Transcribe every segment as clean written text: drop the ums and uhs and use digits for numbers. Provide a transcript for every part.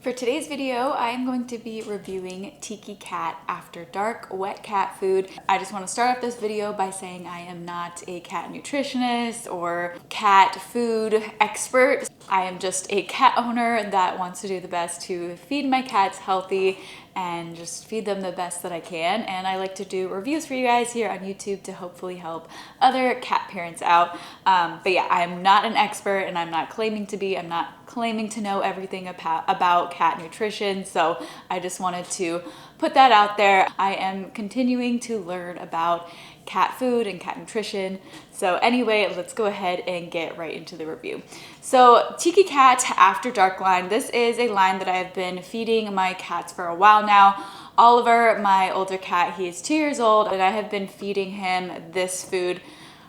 For today's video, I am going to be reviewing Tiki Cat After Dark wet cat food. I just want to start off this video by saying I am not a cat nutritionist or cat food expert. I am just a cat owner that wants to do the best to feed my cats healthy and just feed them the best that I can. And I like to do reviews for you guys here on YouTube to hopefully help other cat parents out. But yeah, I'm not an expert and I'm not claiming to be. I'm not claiming to know everything about cat nutrition. So I just wanted to put that out there. I am continuing to learn about cat food and cat nutrition. So anyway, let's go ahead and get right into the review. So Tiki Cat After Dark line, this is a line that I have been feeding my cats for a while now. Oliver, my older cat, he is 2 years old, and I have been feeding him this food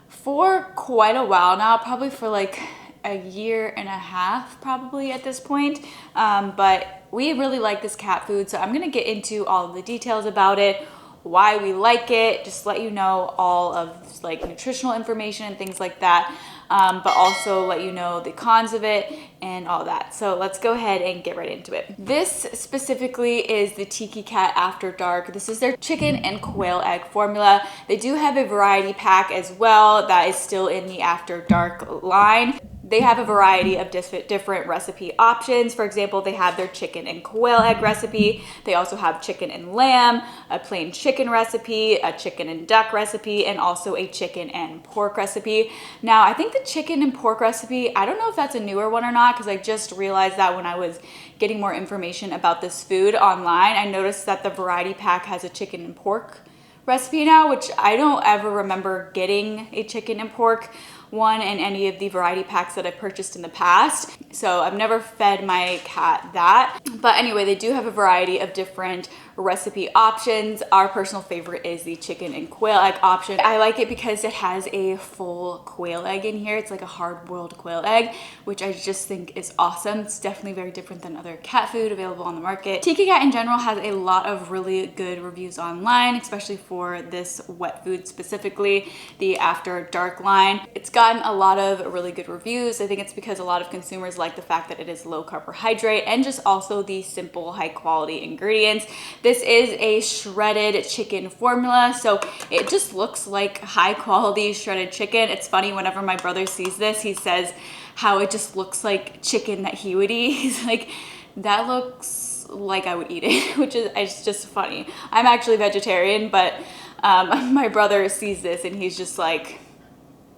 for quite a while now, probably for like a year and a half probably at this point. But we really like this cat food, so I'm gonna get into all of the details about it, why we like it, just let you know all of like nutritional information and things like that, but also let you know the cons of it and all that. So let's go ahead and get right into it. This specifically is the Tiki Cat After Dark. This is their chicken and quail egg formula. They do have a variety pack as well that is still in the After Dark line. They have a variety of different recipe options. For example, they have their chicken and quail egg recipe. They also have chicken and lamb, a plain chicken recipe, a chicken and duck recipe, and also a chicken and pork recipe. Now, I think the chicken and pork recipe, I don't know if that's a newer one or not, because I just realized that when I was getting more information about this food online, I noticed that the variety pack has a chicken and pork recipe now, which I don't ever remember getting a chicken and pork one in any of the variety packs that I purchased in the past. So I've never fed my cat that. But anyway, they do have a variety of different recipe options. Our personal favorite is the chicken and quail egg option. I like it because it has a full quail egg in here. It's like a hard-boiled quail egg, which I just think is awesome. It's definitely very different than other cat food available on the market. Tiki Cat in general has a lot of really good reviews online, especially for this wet food specifically, the After Dark line. It's gotten a lot of really good reviews. I think it's because a lot of consumers like the fact that it is low carbohydrate and just also the simple high quality ingredients. This is a shredded chicken formula, so it just looks like high quality shredded chicken. It's funny, whenever my brother sees this, he says how it just looks like chicken that he would eat. He's like, that looks like I would eat it, which is it's just funny. I'm actually vegetarian, but my brother sees this and he's just like,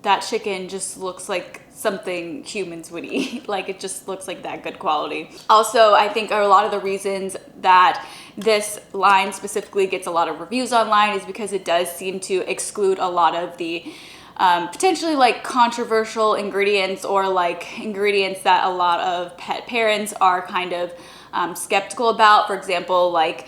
that chicken just looks like something humans would eat. Like, it just looks like that good quality. Also, I think a lot of the reasons that this line specifically gets a lot of reviews online is because it does seem to exclude a lot of the potentially like controversial ingredients, or like ingredients that a lot of pet parents are kind of skeptical about. For example, like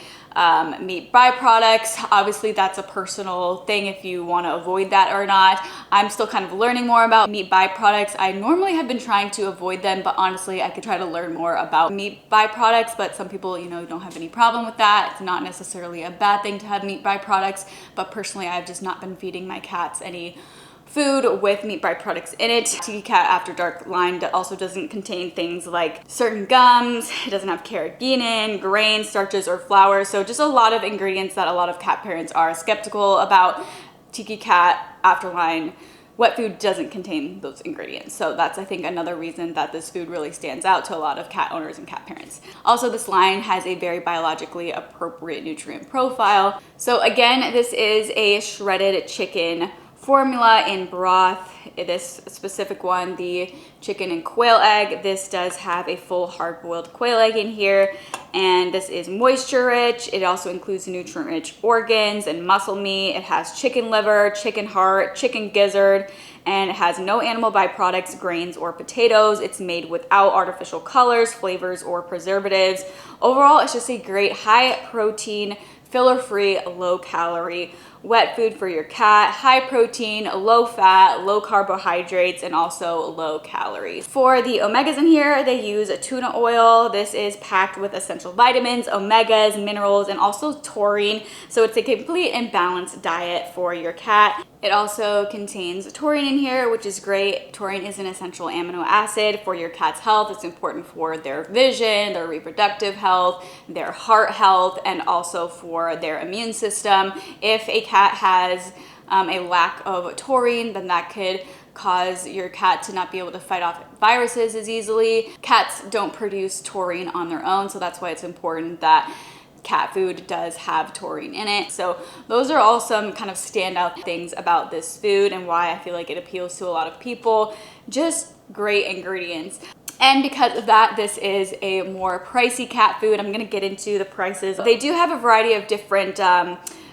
meat byproducts. Obviously, that's a personal thing if you want to avoid that or not. I'm still kind of learning more about meat byproducts. I normally have been trying to avoid them, but honestly, I could try to learn more about meat byproducts, but some people, you know, don't have any problem with that. It's not necessarily a bad thing to have meat byproducts, but personally, I've just not been feeding my cats any food with meat byproducts in it. Tiki Cat After Dark line also doesn't contain things like certain gums. It doesn't have carrageenan, grains, starches, or flours. So just a lot of ingredients that a lot of cat parents are skeptical about. Tiki Cat After line wet food doesn't contain those ingredients. So that's, I think, another reason that this food really stands out to a lot of cat owners and cat parents. Also, this line has a very biologically appropriate nutrient profile. So again, this is a shredded chicken formula in broth. This specific one, the chicken and quail egg, this does have a full hard-boiled quail egg in here, and this is moisture rich. It also includes nutrient rich organs and muscle meat. It has chicken liver, chicken heart, chicken gizzard, and it has no animal byproducts, grains, or potatoes. It's made without artificial colors, flavors, or preservatives. Overall, it's just a great high protein, filler-free, low-calorie wet food for your cat, high protein, low fat, low carbohydrates, and also low calories. For the omegas in here, they use tuna oil. This is packed with essential vitamins, omegas, minerals, and also taurine. So it's a complete and balanced diet for your cat. It also contains taurine in here, which is great. Taurine is an essential amino acid for your cat's health. It's important for their vision, their reproductive health, their heart health, and also for their immune system. If a cat has a lack of taurine, then that could cause your cat to not be able to fight off viruses as easily. Cats don't produce taurine on their own, so that's why it's important that cat food does have taurine in it. So those are all some kind of standout things about this food and why I feel like it appeals to a lot of people. Just great ingredients. And because of that, this is a more pricey cat food. I'm gonna get into the prices. They do have a variety of different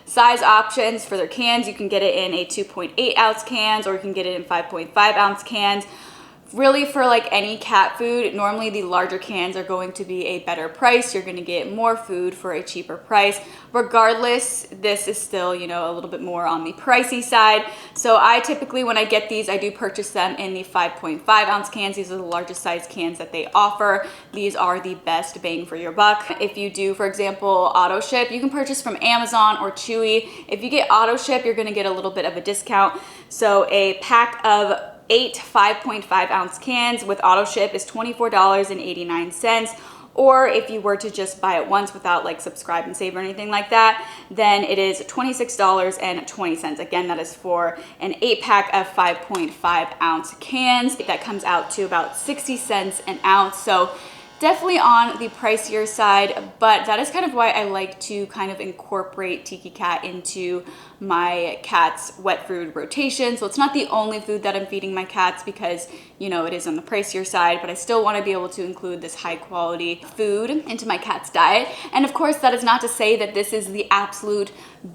size options for their cans. You can get it in a 2.8 ounce cans, or you can get it in 5.5 ounce cans. Really, for like any cat food, normally the larger cans are going to be a better price. You're going to get more food for a cheaper price. Regardless, this is still, you know, a little bit more on the pricey side. So I typically, when I get these, I do purchase them in the 5.5 ounce cans. These are the largest size cans that they offer. These are the best bang for your buck. If you do, for example, auto ship, you can purchase from Amazon or Chewy. If you get auto ship, you're going to get a little bit of a discount. So a pack of 8 5.5 ounce cans with auto ship is $24.89. Or if you were to just buy it once without like subscribe and save or anything like that, then it is $26.20. Again, that is for an 8-pack of 5.5 ounce cans. That comes out to about 60 cents an ounce. So definitely on the pricier side, but that is kind of why I like to kind of incorporate Tiki Cat into my cat's wet food rotation. So it's not the only food that I'm feeding my cats because, you know, it is on the pricier side, but I still want to be able to include this high quality food into my cat's diet. And of course, that is not to say that this is the absolute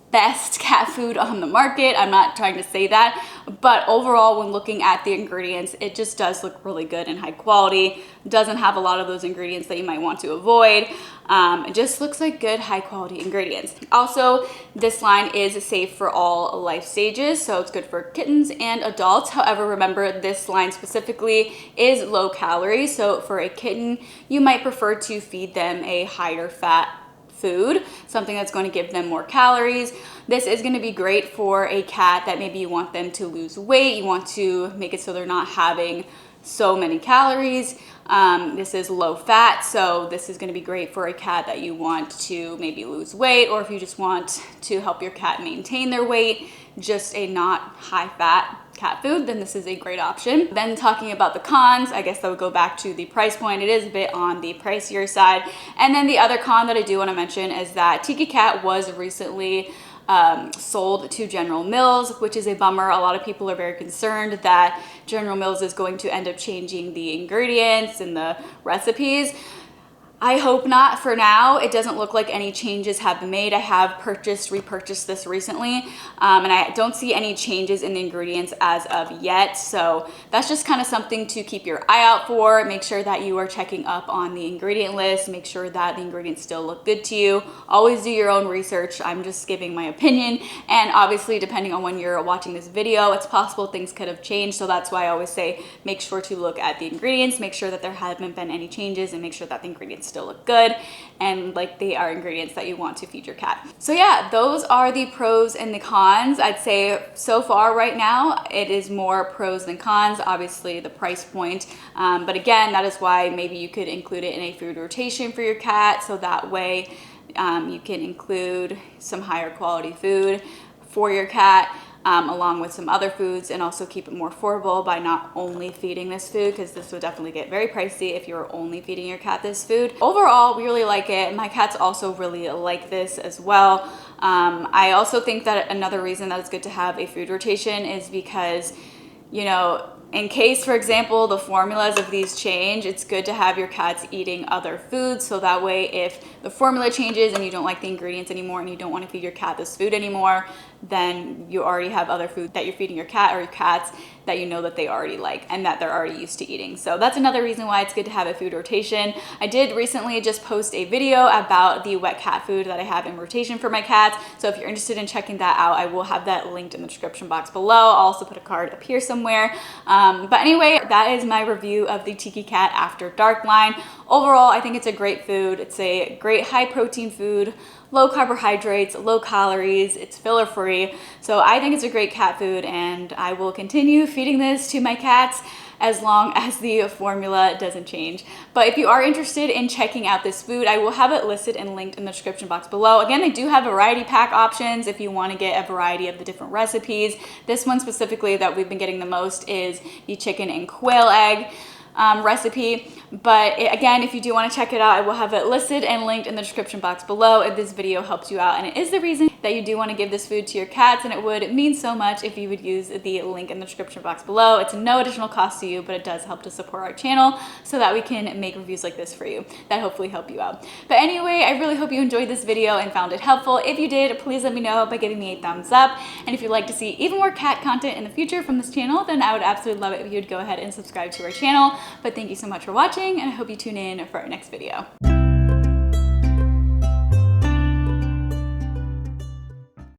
best cat food on the market. I'm not trying to say that, but overall, when looking at the ingredients, it just does look really good and high quality. It doesn't have a lot of those ingredients that you might want to avoid. It just looks like good, high quality ingredients. Also, this line is safe for all life stages, so it's good for kittens and adults. However, remember this line specifically is low calorie. So for a kitten, you might prefer to feed them a higher fat food, something that's going to give them more calories. This is going to be great for a cat that maybe you want them to lose weight. You want to make it so they're not having so many calories. This is low fat, so this is going to be great for a cat that you want to maybe lose weight, or if you just want to help your cat maintain their weight, just a not high fat cat food, then this is a great option. Then talking about the cons, I guess that would go back to the price point. It is a bit on the pricier side. And then the other con that I do want to mention is that Tiki Cat was recently sold to General Mills, which is a bummer. A lot of people are very concerned that General Mills is going to end up changing the ingredients and the recipes. I hope not for now. It doesn't look like any changes have been made. I have repurchased this recently, and I don't see any changes in the ingredients as of yet. So that's just kind of something to keep your eye out for. Make sure that you are checking up on the ingredient list. Make sure that the ingredients still look good to you. Always do your own research. I'm just giving my opinion. And obviously, depending on when you're watching this video, it's possible things could have changed. So that's why I always say, make sure to look at the ingredients, make sure that there haven't been any changes, and make sure that the ingredients still look good and like they are ingredients that you want to feed your cat. So yeah, those are the pros and the cons. I'd say so far right now, it is more pros than cons, obviously the price point. But again, that is why maybe you could include it in a food rotation for your cat. So that way you can include some higher quality food for your cat. Along with some other foods, and also keep it more affordable by not only feeding this food, because this would definitely get very pricey if you're only feeding your cat this food. Overall, we really like it. My cats also really like this as well. I also think that another reason that it's good to have a food rotation is because, you know, in case, for example, the formulas of these change, it's good to have your cats eating other foods. So that way, if the formula changes and you don't like the ingredients anymore and you don't want to feed your cat this food anymore, then you already have other food that you're feeding your cat or your cats that you know that they already like and that they're already used to eating. So that's another reason why it's good to have a food rotation. I did recently just post a video about the wet cat food that I have in rotation for my cats. So if you're interested in checking that out, I will have that linked in the description box below. I'll also put a card up here somewhere. But anyway, that is my review of the Tiki Cat After Dark line. Overall, I think it's a great food. It's a great high protein food, low carbohydrates, low calories, it's filler free. So I think it's a great cat food, and I will continue feeding this to my cats as long as the formula doesn't change. But if you are interested in checking out this food, I will have it listed and linked in the description box below. Again, they do have variety pack options if you want to get a variety of the different recipes. This one specifically that we've been getting the most is the chicken and quail egg recipe. But again, if you do want to check it out, I will have it listed and linked in the description box below if this video helps you out. And it is the reason that you do want to give this food to your cats, and it would mean so much if you would use the link in the description box below. It's no additional cost to you, but it does help to support our channel so that we can make reviews like this for you that hopefully help you out. But anyway, I really hope you enjoyed this video and found it helpful. If you did, please let me know by giving me a thumbs up. And if you'd like to see even more cat content in the future from this channel, then I would absolutely love it if you'd go ahead and subscribe to our channel. But thank you so much for watching, and I hope you tune in for our next video.